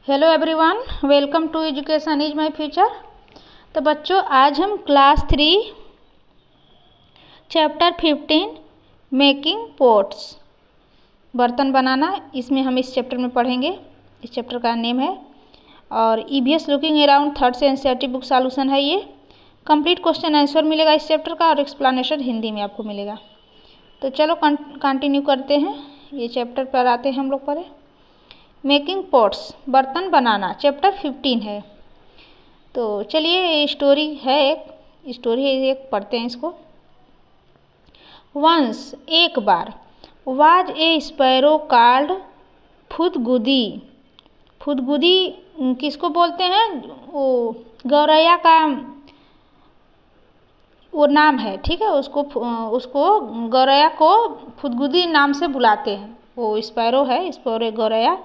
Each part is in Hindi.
Hello everyone, welcome to education is my future. तो बच्चों, आज हम क्लास 3 चैप्टर 15 मेकिंग पॉट्स, बर्तन बनाना, इसमें हम इस चैप्टर में पढ़ेंगे। इस चैप्टर का नेम है और ईवीएस लुकिंग अराउंड थर्ड से एनसीईआरटी बुक सॉल्यूशन है। ये कंप्लीट क्वेश्चन आंसर मिलेगा इस चैप्टर का और एक्सप्लेनेशन हिंदी में आपको मिलेगा। तो चलो कंटिन्यू करते हैं। ये चैप्टर पर आते हैं हम लोग पढ़े। मेकिंग पॉट्स, बर्तन बनाना, चैप्टर 15 है। तो चलिए, स्टोरी है, एक पढ़ते हैं इसको। वंस, एक बार, वाज ए स्पैरो कॉल्ड फुदगुदी। फुदगुदी किसको बोलते हैं? वो गौरैया का वो नाम है, ठीक है। उसको गौरैया को फुदगुदी नाम से बुलाते हैं। वो स्पैरो है, स्पैरो गौरैया।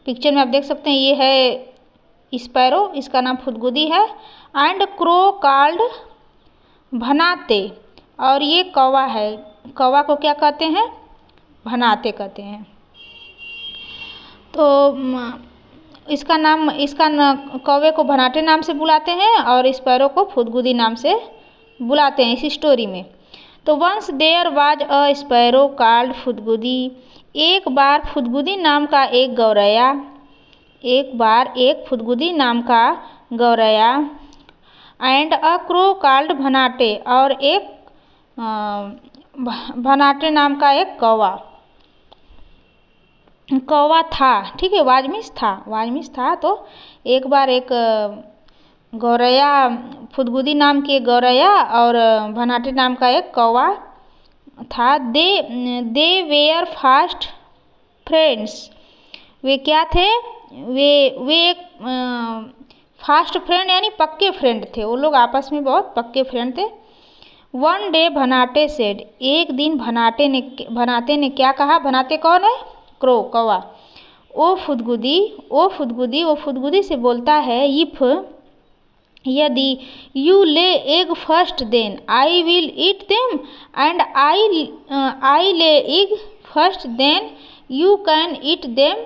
पिक्चर में आप देख सकते हैं, ये है स्पैरो, इसका नाम फुदगुदी है। एंड क्रो कॉल्ड भनाते, और ये कौवा है। कौवा को क्या कहते हैं? भनाते कहते हैं। तो कौवे को भनाटे नाम से बुलाते हैं और स्पैरो को फुदगुदी नाम से बुलाते हैं इस स्टोरी में। तो once there was a sparrow called Phudgudi. एक बार फुदगुदी नाम का एक फुदगुदी नाम का गौरैया। And a crow called Bhanate, और एक भनाटे नाम का एक कौवा था, ठीक है। वाज मीन्स था। तो एक बार एक गौरैया, फुदगुदी नाम की एक गौरैया और भनाटे नाम का एक कौवा था। दे वेयर फास्ट फ्रेंड्स। वे क्या थे? वे एक फास्ट फ्रेंड यानी पक्के फ्रेंड थे। वो लोग आपस में बहुत पक्के फ्रेंड थे। वन डे भनाटे सेड, एक दिन भनाटे ने क्या कहा? भनाटे कौन है? क्रो, कौवा। ओ फुदगुदी से बोलता है, इफ, यदि, you lay egg first then I will eat them, and I lay egg first then you can eat them,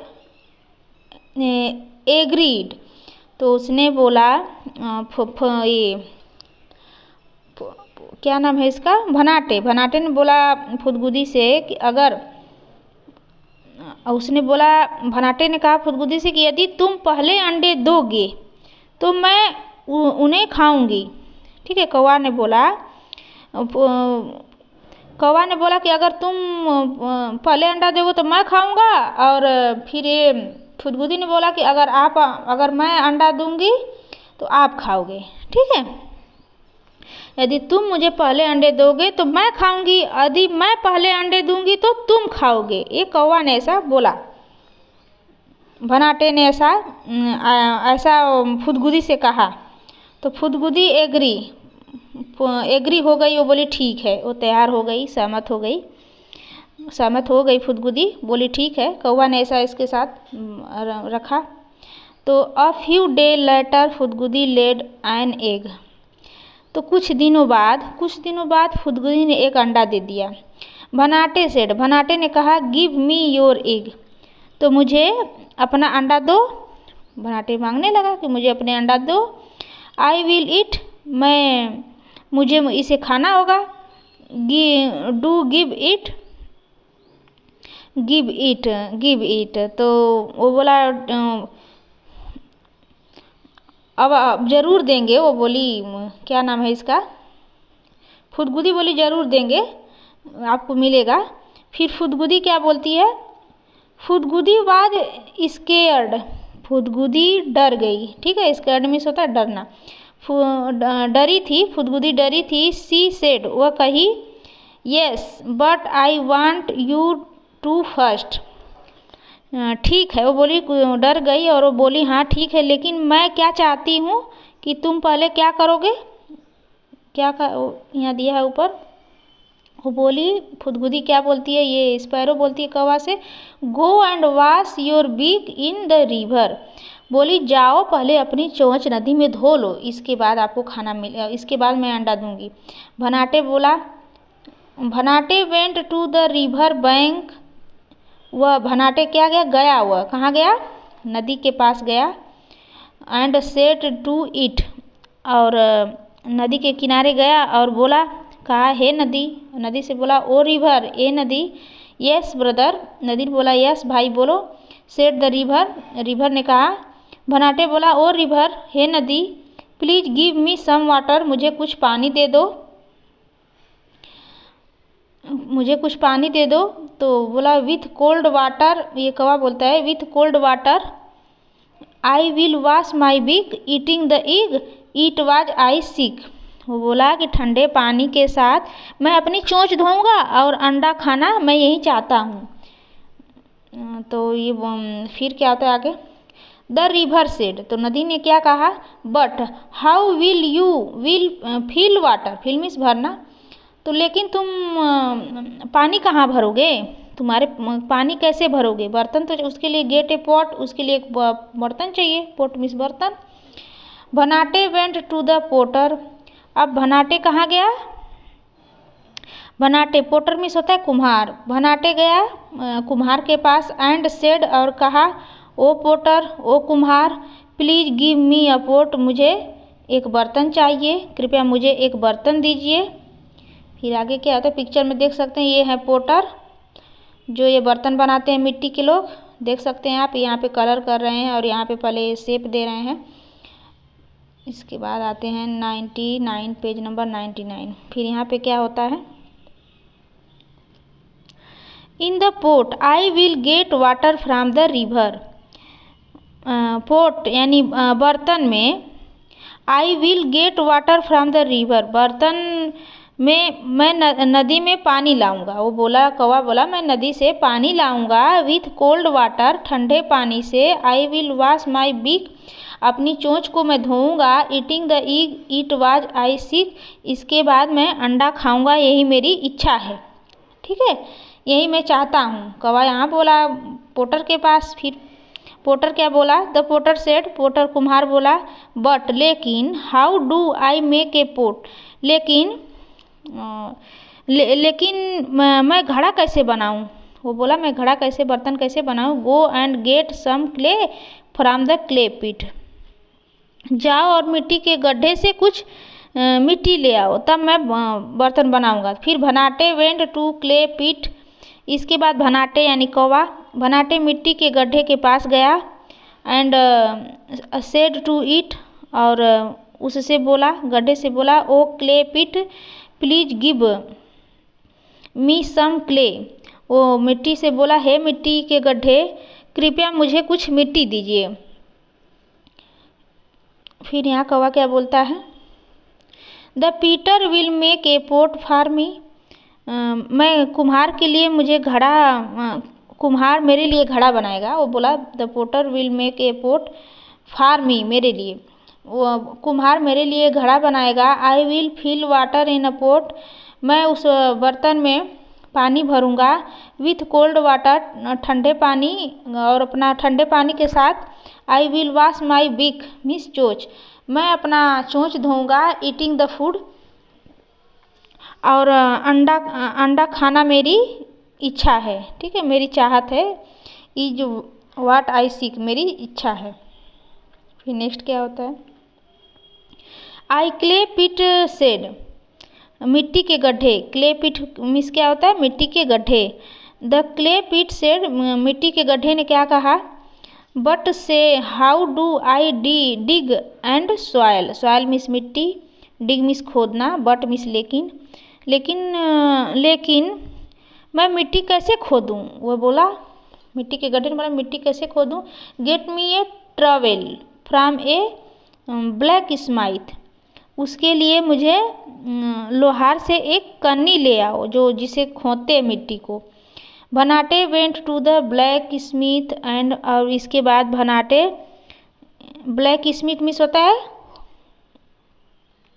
agreed. तो उसने बोला, क्या नाम है इसका? भनाटे ने बोला फुदगुदी से कि अगर, उसने बोला, भनाटे ने कहा फुदगुदी से कि यदि तुम पहले अंडे दोगे तो मैं उन्हें खाऊंगी, ठीक है। कौवा ने बोला कि अगर तुम पहले अंडा दोगे तो मैं खाऊंगा, और फिर ये फुदगुदी ने बोला कि अगर मैं अंडा दूंगी तो आप खाओगे, ठीक है। यदि तुम मुझे पहले अंडे दोगे तो मैं खाऊंगी, यदि मैं पहले अंडे दूंगी तो तुम खाओगे। ये कौवा ने ऐसा बोला, भनाटे ने ऐसा फुदगुदी से कहा। तो फुदगुदी एग्री हो गई। वो बोली ठीक है, वो तैयार हो गई, सहमत हो गई फुदगुदी, बोली ठीक है। कौवा ने ऐसा इसके साथ रखा। तो a few day later Phudgudi laid an egg. तो कुछ दिनों बाद फुदगुदी ने एक अंडा दे दिया। भनाटे ने कहा, गिव मी योर एग, तो मुझे अपना अंडा दो। भनाटे मांगने लगा कि मुझे अपने अंडा दो। आई विल ईट, मुझे इसे खाना होगा। डू गिव इट, तो वो बोला अब जरूर देंगे। वो बोली, क्या नाम है इसका? फुदगुदी बोली जरूर देंगे, आपको मिलेगा। फिर फुदगुदी क्या बोलती है? फुदगुदी वाज स्केयर्ड, फुदगुदी डर गई, ठीक है। स्केयर्ड मीन्स होता है डरना। फुदगुदी डरी थी। सी सेड, वह कही, yes but I want you to first. ठीक है, वो बोली, डर गई और वो बोली हाँ ठीक है, लेकिन मैं क्या चाहती हूँ कि तुम पहले क्या करोगे? यहाँ दिया है ऊपर। वो बोली, फुदगुदी क्या बोलती है? ये स्पैरो बोलती है कौवा से, go and wash your beak in the river. बोली जाओ पहले अपनी चोंच नदी में धो लो, इसके बाद आपको खाना मिलेगा, इसके बाद मैं अंडा दूंगी। Bhanate went to the river bank. वह भनाटे क्या गया? वह कहाँ गया? नदी के पास गया। एंड सेड टू इट, और नदी के किनारे गया और बोला, कहा, हे नदी, नदी से बोला, ओ रिवर, ए नदी, यस ब्रदर, नदी ने बोला, यस भाई बोलो। सेड द रिवर, रिवर ने कहा, भनाटे बोला, ओ रिवर, हे नदी, please give me some water, मुझे कुछ पानी दे दो, मुझे कुछ पानी दे दो। तो बोला, विथ कोल्ड वाटर, ये कौवा बोलता है, with cold water I will wash my beak, eating the egg, it was I sick. वो बोला कि ठंडे पानी के साथ मैं अपनी चोंच धोऊंगा और अंडा खाना मैं यही चाहता हूँ। तो ये फिर क्या होता है आगे, द रिवर सेड, तो नदी ने क्या कहा, but how will you will fill water, fill means भरना, तो लेकिन तुम पानी कहाँ भरोगे, तुम्हारे पानी कैसे भरोगे, बर्तन तो उसके लिए गेट ए पॉट, उसके लिए एक बर्तन चाहिए, पोट मीन्स बर्तन। Bhanate went to the potter, अब भनाटे कहाँ गया, भनाटे, पोटर मीन्स होता है कुम्हार, भनाटे गया कुम्हार के पास। एंड सेड, और कहा, ओ पोटर, ओ कुम्हार, please give me a pot, मुझे एक बर्तन चाहिए, कृपया मुझे एक बर्तन दीजिए। फिर आगे क्या होता है, पिक्चर में देख सकते हैं, ये है पोटर, जो ये बर्तन बनाते हैं मिट्टी के लोग, देख सकते हैं आप, यहाँ पे कलर कर रहे हैं और यहाँ पे पहले शेप दे रहे हैं। इसके बाद आते हैं 99, पेज नंबर 99। फिर यहाँ पे क्या होता है, in the pot I will get water from the river, pot यानी बर्तन में, I will get water from the river, बर्तन में मैं नदी में पानी लाऊंगा। वो बोला, कौवा बोला, मैं नदी से पानी लाऊंगा, विथ कोल्ड वाटर, ठंडे पानी से, I will wash my beak, अपनी चोंच को मैं धोऊंगा, eating the egg, it was I sick, इसके बाद मैं अंडा खाऊंगा, यही मेरी इच्छा है, ठीक है, यही मैं चाहता हूँ। कौवा यहाँ बोला पोटर के पास। फिर पोटर क्या बोला, द पोटर सेड, पोटर कुम्हार बोला, बट लेकिन, how do I make a pot, लेकिन लेकिन मैं घड़ा कैसे बनाऊं, वो बोला, मैं घड़ा कैसे, बर्तन कैसे बनाऊं। Go and get some clay from the clay pit, जाओ और मिट्टी के गड्ढे से कुछ मिट्टी ले आओ, तब मैं बर्तन बनाऊंगा। फिर भनाटे वेंट टू क्ले पिट, इसके बाद भनाटे यानी कौवा, भनाटे मिट्टी के गड्ढे के पास गया। एंड सेड टू इट, और उससे बोला, गड्ढे से बोला, O clay pit, please give me some clay, वो मिट्टी से बोला, हे मिट्टी के गड्ढे, कृपया मुझे कुछ मिट्टी दीजिए। फिर यहाँ कौवा क्या बोलता है, the potter will make a pot for me, मैं कुम्हार के लिए, मुझे घड़ा, कुम्हार मेरे लिए घड़ा बनाएगा। वो बोला, the potter will make a pot for me, मेरे लिए, वो कुम्हार मेरे लिए घड़ा बनाएगा। I will fill water in a pot, मैं उस बर्तन में पानी भरूँगा, विथ कोल्ड वाटर, ठंडे पानी, और अपना ठंडे पानी के साथ, आई will wash my big means चोंच, मैं अपना चोंच धोऊंगा, ईटिंग द फूड, और अंडा खाना मेरी इच्छा है, ठीक है, मेरी चाहत है, इज वाट आई सीक, मेरी इच्छा है। फिर नेक्स्ट क्या होता है, आई क्ले पिट सेड, मिट्टी के गड्ढे, क्ले पिट मीन्स क्या होता है, मिट्टी के गड्ढे। द क्ले पिट सेड, मिट्टी के गड्ढे ने क्या कहा, बट से how do I dig and soil, soil means मिट्टी, डिग मीन्स खोदना, बट मीन्स लेकिन, लेकिन मैं मिट्टी कैसे खोदूँ, वो बोला, मिट्टी के गड्ढे ने बोला, मिट्टी कैसे खोदूँ। Get me a trowel from a blacksmith, उसके लिए मुझे लोहार से एक कन्नी ले आओ, जो जिसे खोदते हैं मिट्टी को। Bhanate went to the blacksmith and, और इसके बाद भनाटे, ब्लैक स्मिथ मीन्स होता है,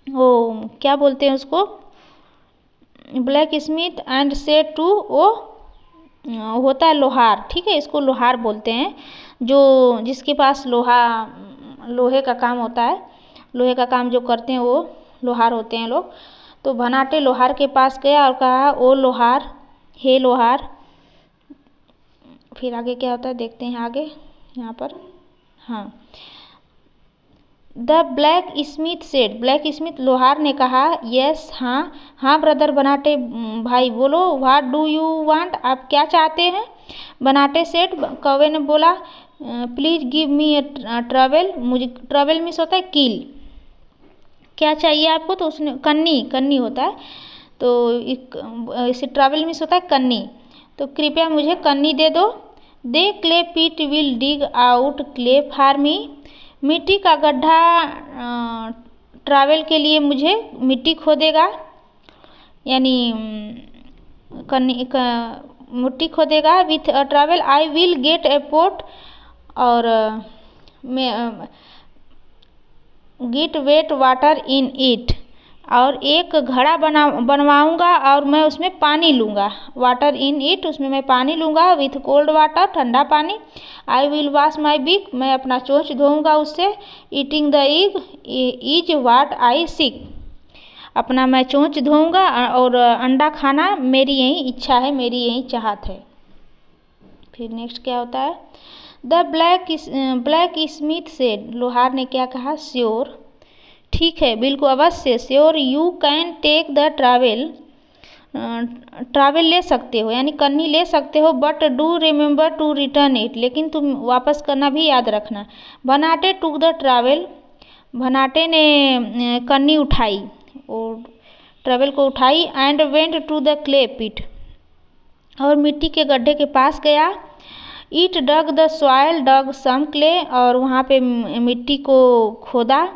वो क्या बोलते हैं उसको, ब्लैक स्मिथ, एंड से टू, वो होता है लोहार, ठीक है, इसको लोहार बोलते हैं, जो जिसके पास लोहे का काम होता है, लोहे का काम जो करते हैं वो लोहार होते हैं लोग। तो भनाटे लोहार के पास गया और कहा, ओ लोहार, हे लोहार। फिर आगे क्या होता है देखते हैं आगे यहाँ पर, हाँ, the black Smith said, black Smith लोहार ने कहा, यस हाँ, हाँ ब्रदर बनाटे भाई बोलो, व्हाट डू यू वांट, आप क्या चाहते हैं। बनाटे सेड, कौवे ने बोला, please give me A travel, मुझे ट्रैवल मीन्स होता है कील, क्या चाहिए आपको, तो उसने कन्नी, कन्नी होता है, तो इसे ट्रैवल मीन्स होता है कन्नी, तो कृपया मुझे कन्नी दे दो। The clay pit will dig out clay for me, मिट्टी का गड्ढा ट्रैवल के लिए मुझे मिट्टी खोदेगा, यानी मिट्टी खोदेगा। With a trowel I will get a pot, और मैं get wet water in it, और एक घड़ा बनवाऊंगा और मैं उसमें पानी लूँगा, वाटर इन इट, उसमें मैं पानी लूँगा। विथ कोल्ड वाटर, ठंडा पानी। आई विल वॉश माई बिक, मैं अपना चोंच धोऊंगा उससे। Eating the egg is what I seek, अपना मैं चोंच धोऊंगा और अंडा खाना मेरी यही इच्छा है, मेरी यही चाहत है। फिर नेक्स्ट क्या होता है, द ब्लैक स्मिथ सेड, लोहार ने क्या कहा, श्योर, ठीक है, बिल्कुल अवश्य, sure you can take the trowel, trowel ले सकते हो, यानी कन्नी ले सकते हो, but do remember to return it, लेकिन तुम वापस करना भी याद रखना। Bhanate took the travel, Bhanate ने कन्नी उठाई, और ट्रैवल को उठाई। And went to the clay pit, और मिट्टी के गड्ढे के पास गया। It dug the soil dug some clay, और वहाँ पे मिट्टी को खोदा।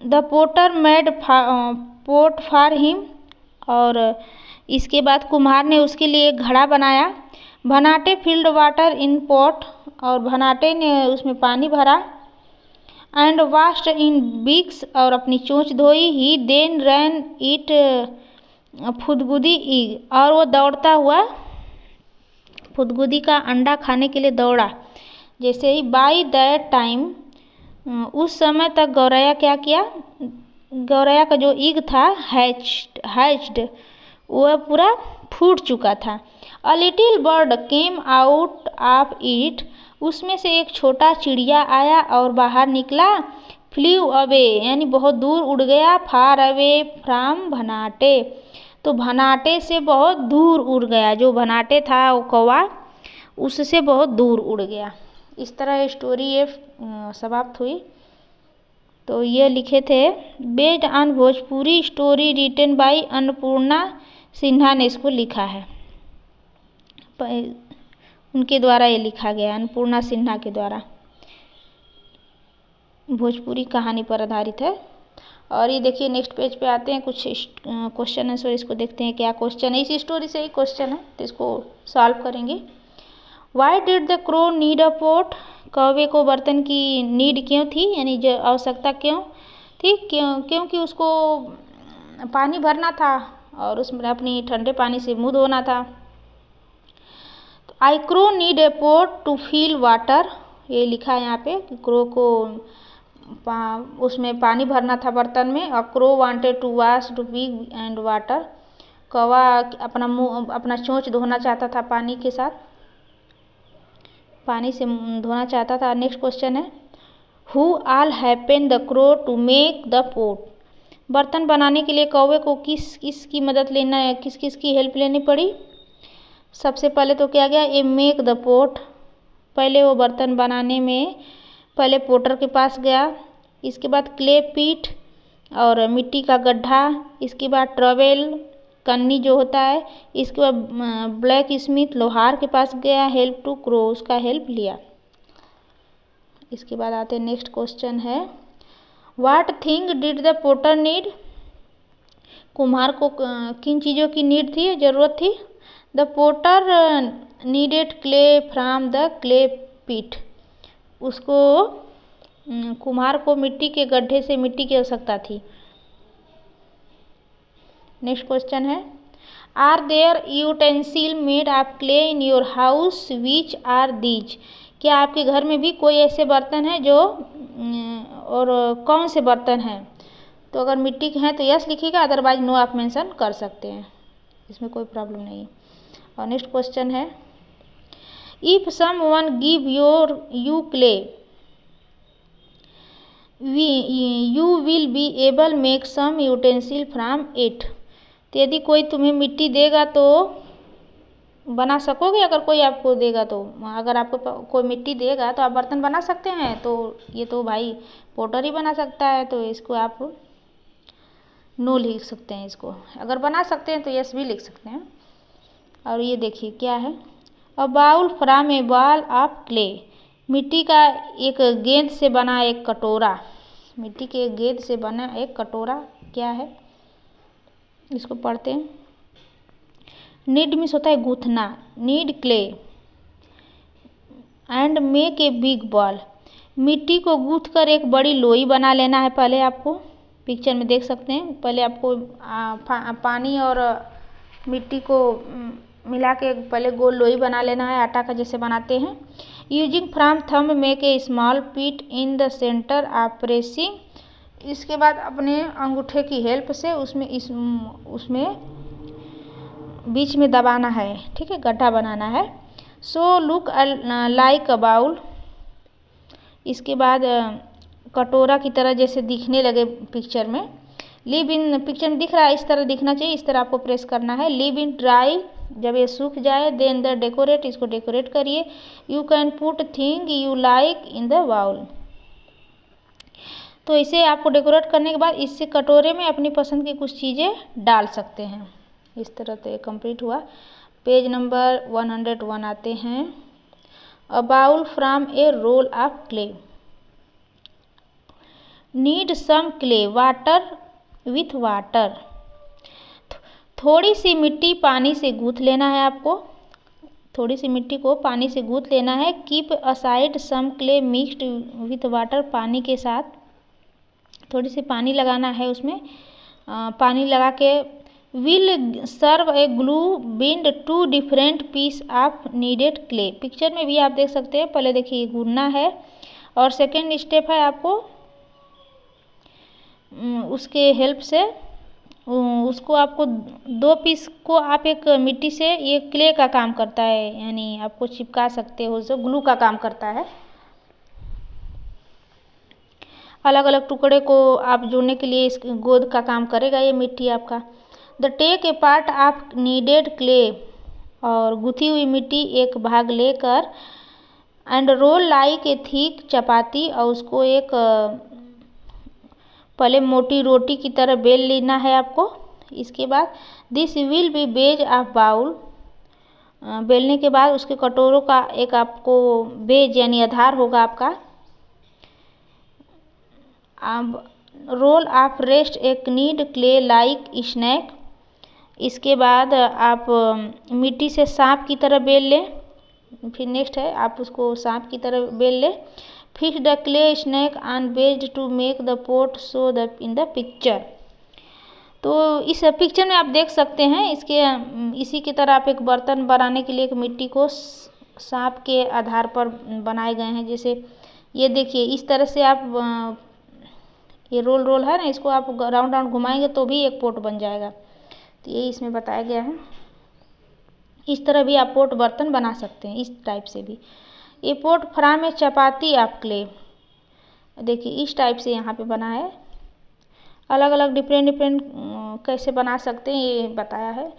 The potter made pot for him, और इसके बाद कुम्हार ने उसके लिए एक घड़ा बनाया। Bhanate field water in pot, और भनाटे ने उसमें पानी भरा। एंड वाश्ड इन बिक्स, और अपनी चोंच धोई। ही देन रैन इट फुदगुदी ईग, और वो दौड़ता हुआ फुदगुदी का अंडा खाने के लिए दौड़ा। जैसे ही बाई दैट टाइम, उस समय तक गौरैया क्या किया, गौरैया का जो ईग था हैच्ड, वह पूरा फूट चुका था। A little bird came out of it, उसमें से एक छोटा चिड़िया आया और बाहर निकला। फ्ल्यू अवे, यानी बहुत दूर उड़ गया। फार अवे फ्रॉम भनाटे, तो भनाटे से बहुत दूर उड़ गया, जो भनाटे था वो कौवा, उससे बहुत दूर उड़ गया। इस तरह स्टोरी ये समाप्त हुई। तो ये लिखे थे based on Bhojpuri story written by Annapurna Sinha ने इसको लिखा है, उनके द्वारा ये लिखा गया, अन्नपूर्णा सिन्हा के द्वारा। भोजपुरी कहानी पर आधारित है। और ये देखिए नेक्स्ट पेज पे आते हैं, कुछ क्वेश्चन आंसर इसको देखते हैं क्या क्वेश्चन है। इसी स्टोरी से ही क्वेश्चन है, तो इसको सॉल्व करेंगे। Why did the crow need a pot, कौवे को बर्तन की नीड क्यों थी, यानी जो आवश्यकता क्यों थी, क्योंकि उसको पानी भरना था और उसमें अपनी ठंडे पानी से मुँह धोना था। I crow need a pot to fill water, ये लिखा है यहाँ पे कि क्रो को उसमें पानी भरना था बर्तन में। और crow wanted to wash to pig and water, कौवा अपना मुँह अपना चोंच धोना चाहता था पानी के साथ, पानी से धोना चाहता था। नेक्स्ट क्वेश्चन है who all happen the crow to make the pot, बर्तन बनाने के लिए कौवे को किस किस की मदद लेना है, किस किस की हेल्प लेनी पड़ी। सबसे पहले तो क्या गया, ए मेक द पोट, पहले वो बर्तन बनाने में पहले पोटर के पास गया। इसके बाद क्ले पीट और मिट्टी का गड्ढा, इसके बाद ट्रवेल कन्नी जो होता है, इसके बाद ब्लैक स्मिथ लोहार के पास गया, हेल्प टू क्रो, उसका हेल्प लिया। इसके बाद आते हैं नेक्स्ट क्वेश्चन है what thing did the potter need, कुम्हार को किन चीज़ों की नीड थी, ज़रूरत थी। The potter needed clay from the clay pit, उसको कुम्हार को मिट्टी के गड्ढे से मिट्टी की आवश्यकता थी। नेक्स्ट क्वेश्चन है are there utensil made of clay in your house which are these, क्या आपके घर में भी कोई ऐसे बर्तन हैं जो और कौन से बर्तन हैं। तो अगर मिट्टी के हैं तो यस लिखिएगा, अदरवाइज नो आप मेंशन कर सकते हैं, इसमें कोई प्रॉब्लम नहीं है। और नेक्स्ट क्वेश्चन है if someone give you clay, you will be able make some utensil from it. तो यदि कोई तुम्हें मिट्टी देगा तो बना सकोगे, अगर कोई आपको देगा तो, अगर आपको कोई मिट्टी देगा तो आप बर्तन बना सकते हैं। तो ये तो भाई पोटर ही बना सकता है, तो इसको आप नो लिख सकते हैं। इसको अगर बना सकते हैं तो यस भी लिख सकते हैं। और ये देखिए क्या है, a bowl from a ball of clay, मिट्टी का एक गेंद से बना एक कटोरा, मिट्टी के एक गेंद से बना एक कटोरा क्या है, इसको पढ़ते हैं। नीड मीन्स होता है गूंथना, knead clay and make a big ball, मिट्टी को गूंथ कर एक बड़ी लोई बना लेना है। पहले आपको पिक्चर में देख सकते हैं, पहले आपको पानी और मिट्टी को मिला के पहले गोल लोई बना लेना है, आटा का जैसे बनाते हैं। Using from thumb make a small pit in the centre of pressing, इसके बाद अपने अंगूठे की हेल्प से उसमें बीच में दबाना है, ठीक है, गड्ढा बनाना है। So look like a bowl, इसके बाद कटोरा की तरह जैसे दिखने लगे पिक्चर में। लिव इन, पिक्चर में दिख रहा है इस तरह दिखना चाहिए, इस तरह आपको प्रेस करना है। लिव इन ड्राई, जब ये सूख जाए। देन द डेकोरेट, इसको डेकोरेट करिए। You can put thing you like in the bowl, तो इसे आपको डेकोरेट करने के बाद इससे कटोरे में अपनी पसंद की कुछ चीज़ें डाल सकते हैं। इस तरह से कंप्लीट हुआ। पेज नंबर 101 आते हैं। A bowl from a roll of clay, need some clay water with water, थोड़ी सी मिट्टी पानी से गूंथ लेना है आपको, थोड़ी सी मिट्टी को पानी से गूंथ लेना है। Keep aside some clay mixed with water, पानी के साथ थोड़ी सी पानी लगाना है उसमें, पानी लगा के। Will serve a glue bind to different piece of kneaded clay, picture में भी आप देख सकते हैं। पहले देखिए गूंथना है और सेकेंड स्टेप है आपको उसके हेल्प से उसको आपको दो पीस को आप एक मिट्टी से, ये क्ले का काम करता है, यानी आपको चिपका सकते हो, जो ग्लू का काम करता है। अलग अलग टुकड़े को आप जोड़ने के लिए इस गोंद का काम करेगा ये मिट्टी आपका। The take a part of kneaded clay, और गुथी हुई मिट्टी एक भाग लेकर, and roll like a thick chapati, और उसको एक पहले मोटी रोटी की तरह बेल लेना है आपको। इसके बाद this will be base of bowl, बेलने के बाद उसके कटोरों का एक आपको बेज यानी आधार होगा आपका। अब रोल ऑफ रेस्ट एक नीड क्ले लाइक स्नैक, इसके बाद आप मिट्टी से सांप की तरह बेल लें। फिर नेक्स्ट है आप उसको सांप की तरह बेल लें। Fix the clay snake on base to make the pot so the in the picture, तो इस पिक्चर में आप देख सकते हैं इसके इसी की तरह आप एक बर्तन बनाने के लिए एक मिट्टी को सांप के आधार पर बनाए गए हैं। जैसे ये देखिए इस तरह से आप ये रोल है ना, इसको आप राउंड राउंड घुमाएंगे तो भी एक पोट बन जाएगा। तो ये इसमें बताया गया है। इस तरह भी आप पोट बर्तन बना सकते हैं, इस टाइप से भी। ये pot from a chapati of clay, देखिए इस टाइप से यहाँ पे बना है। अलग अलग डिफरेंट कैसे बना सकते हैं ये बताया है।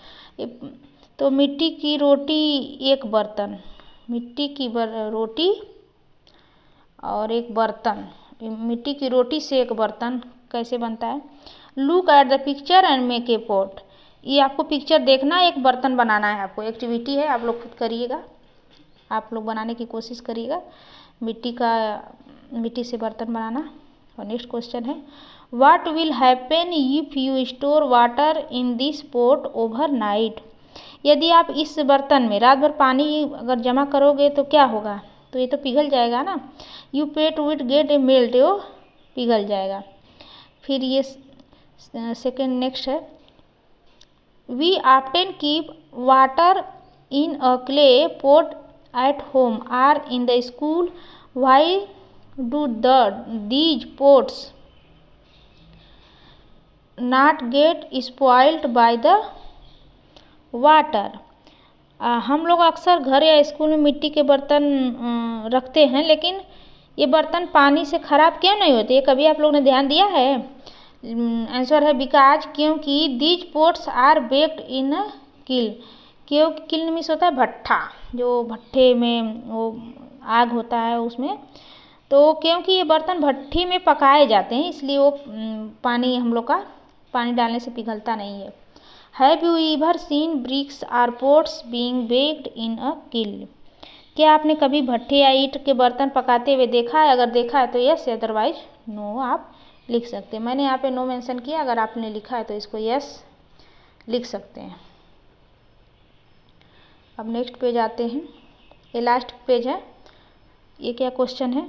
तो मिट्टी की रोटी एक बर्तन, मिट्टी की रोटी और एक बर्तन, मिट्टी की रोटी से एक बर्तन कैसे बनता है। Look at the picture and make a pot, ये आपको पिक्चर देखना, एक बर्तन बनाना है आपको। एक्टिविटी है, आप लोग खुद करिएगा, आप लोग बनाने की कोशिश करिएगा मिट्टी से बर्तन बनाना। और नेक्स्ट क्वेश्चन है what will happen if you store water in this pot overnight, यदि आप इस बर्तन में रात भर पानी अगर जमा करोगे तो क्या होगा, तो ये तो पिघल जाएगा ना। You pet wit get a melt, वो पिघल जाएगा। फिर ये सेकेंड नेक्स्ट है we often keep water in a clay pot at home or in the school, why do these pots not get spoiled by the water, हम लोग अक्सर घर या स्कूल में मिट्टी के बर्तन रखते हैं, लेकिन ये बर्तन पानी से ख़राब क्यों नहीं होते? ये कभी आप लोगों ने ध्यान दिया है? आंसर है बिकॉज, क्योंकि these pots are baked in kiln. क्योंकि किल मीन्स होता है भट्ठा, जो भट्ठे में वो आग होता है उसमें, तो क्योंकि ये बर्तन भट्ठी में पकाए जाते हैं इसलिए वो पानी हम लोग का पानी डालने से पिघलता नहीं है। Have you ever seen bricks or pots being baked in a kiln? क्या आपने कभी भट्ठे या ईंट के बर्तन पकाते हुए देखा है? अगर देखा है तो यस, अदरवाइज नो आप लिख सकते हैं। मैंने यहाँ पे नो मेंशन किया, अगर आपने लिखा है तो इसको यस लिख सकते हैं। अब नेक्स्ट पेज आते हैं, ये लास्ट पेज है। ये क्या क्वेश्चन है?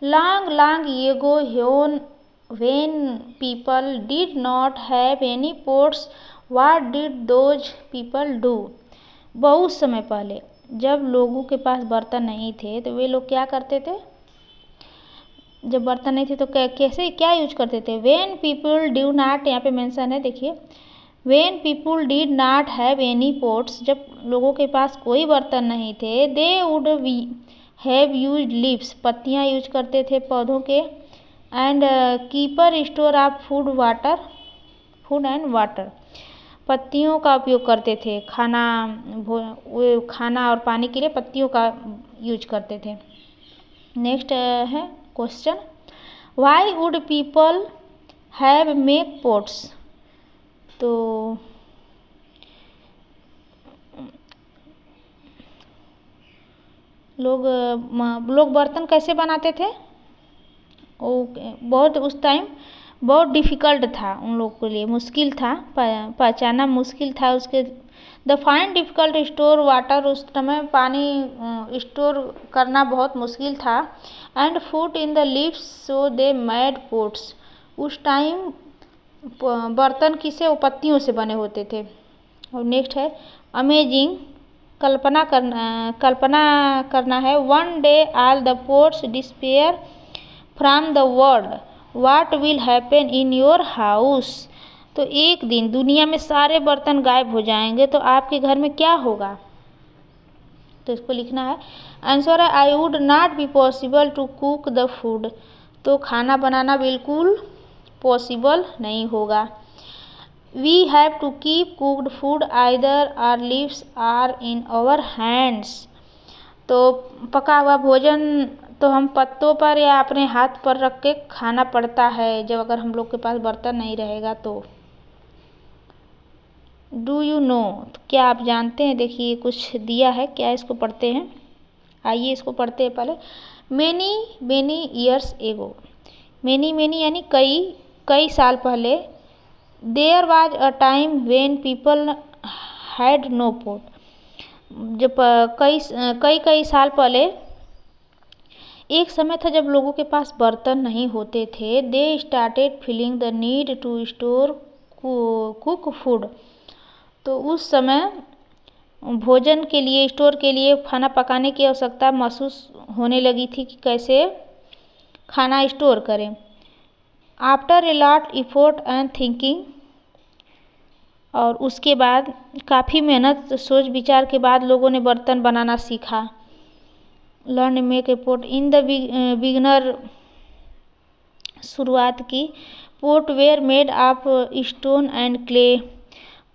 Long long ago when people did not have any pots, what did those people do? बहुत समय पहले जब लोगों के पास बर्तन नहीं थे तो वे लोग क्या करते थे? जब बर्तन नहीं थे तो कैसे क्या यूज करते थे? when people do not, यहाँ पे मेंशन है देखिए, when people did not have any pots, जब लोगों के पास कोई बर्तन नहीं थे, they would have used leaves, पत्तियाँ यूज करते थे पौधों के, and keeper store of food and water, पत्तियों का उपयोग करते थे, खाना और पानी के लिए पत्तियों का यूज करते थे। नेक्स्ट है question, why would people have make pots? तो लोग बर्तन कैसे बनाते थे? बहुत उस टाइम बहुत डिफ़िकल्ट था उन लोग के लिए, मुश्किल था, पहचाना मुश्किल था उसके। They find difficult store water, उस समय पानी स्टोर करना बहुत मुश्किल था। And food in the leaves so they made pots, उस टाइम बर्तन किसे, वो पत्तियों से बने होते थे। और नेक्स्ट है अमेजिंग, कल्पना करना है। One day all the pots disappear from the world, what will happen in your house? तो एक दिन दुनिया में सारे बर्तन गायब हो जाएंगे तो आपके घर में क्या होगा? तो इसको लिखना है। आंसर है I would not be possible to cook the food, तो खाना बनाना बिल्कुल पॉसिबल नहीं होगा। We have to keep cooked food either our lips or in our hands, तो पका हुआ भोजन तो हम पत्तों पर या अपने हाथ पर रख के खाना पड़ता है जब अगर हम लोग के पास बर्तन नहीं रहेगा तो। डू यू नो, क्या आप जानते हैं? देखिए कुछ दिया है, क्या इसको पढ़ते हैं, आइए इसको पढ़ते हैं पहले। मैनी ईयर्स एगो, मैनी यानी कई साल पहले। There was a time when people had no pot, जब कई साल पहले एक समय था जब लोगों के पास बर्तन नहीं होते थे। They started feeling the need to store cook food, तो उस समय भोजन के लिए, स्टोर के लिए, खाना पकाने की आवश्यकता महसूस होने लगी थी कि कैसे खाना स्टोर करें। After a lot effort and thinking, और उसके बाद काफ़ी मेहनत सोच विचार के बाद लोगों ने बर्तन बनाना सीखा। Learn make a pot in the beginner, शुरुआत की। Pot were made of stone and clay,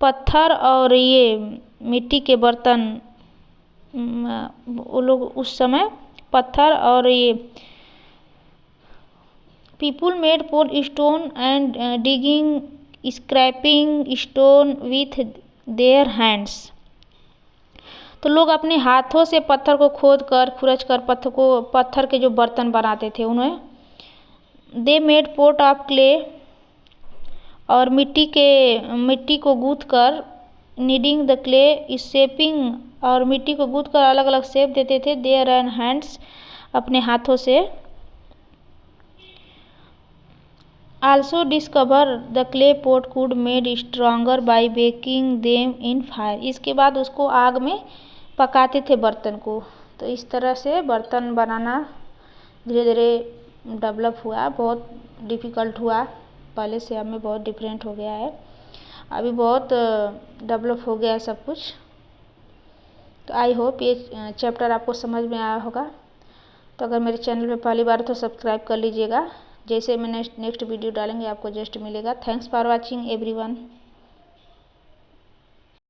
पत्थर और ये मिट्टी के बर्तन, वो लोग उस समय पत्थर और ये people made pot stone and digging scraping stone with their hands, तो लोग अपने हाथों से पत्थर को खोद कर खुरच कर पत्थर के जो बर्तन बनाते थे उन्हें। They made pot of clay, और मिट्टी को गूंथ कर, नीडिंग द क्ले शेपिंग, और मिट्टी को गूंथ कर अलग अलग शेप देते थे। देयर एंड हैंड्स, अपने हाथों से। Also discover the clay pot could made stronger by baking them in fire, इसके बाद उसको आग में पकाते थे बर्तन को। तो इस तरह से बर्तन बनाना धीरे धीरे डेवलप हुआ, बहुत डिफ़िकल्ट हुआ, पहले से अब में बहुत डिफरेंट हो गया है, अभी बहुत डेवलप हो गया है सब कुछ। तो आई होप ये चैप्टर आपको समझ में आया होगा। तो अगर मेरे चैनल पे पहली बार तो सब्सक्राइब कर लीजिएगा, जैसे मैं नेक्स्ट वीडियो डालेंगे आपको जस्ट मिलेगा। Thanks for watching everyone.